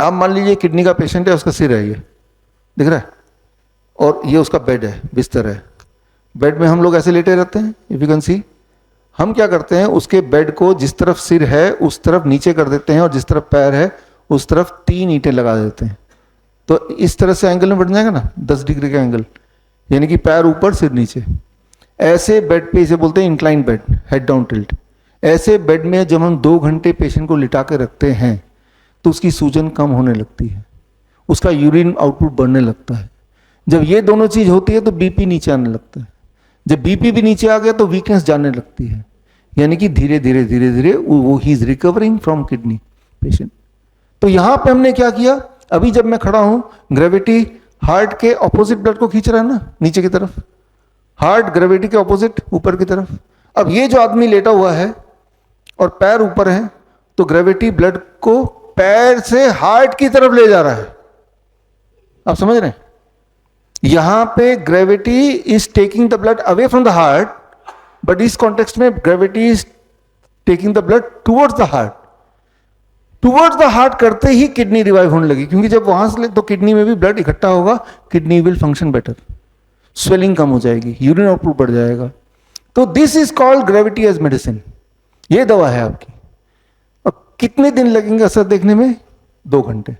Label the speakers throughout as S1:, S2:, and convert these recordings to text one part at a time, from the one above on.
S1: आप मान लीजिए किडनी का पेशेंट है, उसका सिर है ये, दिख रहा है, और ये उसका बेड है, बिस्तर है। बेड में हम लोग ऐसे लेटे रहते हैं, इफ यू कैन सी। हम क्या करते हैं, उसके बेड को जिस तरफ सिर है उस तरफ नीचे कर देते हैं, और जिस तरफ पैर है उस तरफ 3 ईंटें लगा देते हैं। तो इस तरह से एंगल में बढ़ जाएगा ना, 10 डिग्री का एंगल, यानी कि पैर ऊपर सिर नीचे। ऐसे बेड पे इसे बोलते हैं incline bed, head down tilt. ऐसे बेड में जब हम 2 घंटे पेशेंट को लिटा के रखते हैं तो उसकी सूजन कम होने लगती है, उसका यूरिन आउटपुट बढ़ने लगता है। जब ये दोनों चीज होती है तो बीपी नीचे आने लगता है। जब बीपी भी नीचे आ गया तो वीकनेस जाने लगती है, यानी कि धीरे धीरे धीरे धीरे वो he is recovering from kidney patient. तो यहां पे हमने क्या किया, अभी जब मैं खड़ा हूं, ग्रेविटी हार्ट के ऑपोजिट ब्लड को खींच रहा है ना, नीचे की तरफ, हार्ट ग्रेविटी के ऑपोजिट ऊपर की तरफ। अब ये जो आदमी लेटा हुआ है और पैर ऊपर है, तो ग्रेविटी ब्लड को पैर से हार्ट की तरफ ले जा रहा है। आप समझ रहे हैं, यहां पे gravity is taking the blood away from the heart, but इस कॉन्टेक्स्ट में gravity is taking the blood towards the heart. Towards the heart करते ही किडनी रिवाइव होने लगी, क्योंकि जब वहां से तो किडनी में भी ब्लड इकट्ठा होगा, kidney will function better, swelling कम हो जाएगी, यूरिन आउटपुट बढ़ जाएगा। तो this is called gravity as medicine. ये दवा है आपकी। अब कितने दिन लगेंगे असर देखने में? 2 घंटे।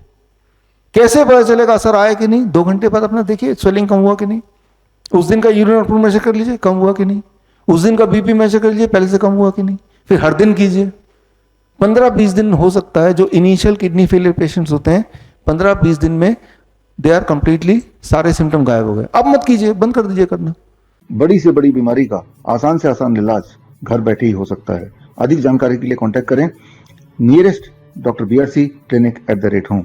S1: कैसे पता चलेगा असर आया कि नहीं? 2 घंटे बाद अपना देखिए स्वेलिंग कम हुआ कि नहीं, उस दिन का यूरिन आउटपुट मेजर कर लीजिए, कम हुआ कि नहीं, उस दिन का बीपी मेजर कर लीजिए, पहले से कम हुआ कि नहीं। फिर हर दिन कीजिए। 15-20 दिन हो सकता है, जो इनिशियल किडनी फेलियर पेशेंट्स होते हैं 15-20 दिन में दे आर कंप्लीटली, सारे सिम्टम गायब हो गए। अब मत कीजिए, बंद कर दीजिए करना।
S2: बड़ी से बड़ी बीमारी का आसान से आसान इलाज घर बैठे ही हो सकता है। अधिक जानकारी के लिए कांटेक्ट करें nearest doctor BRC clinic @home।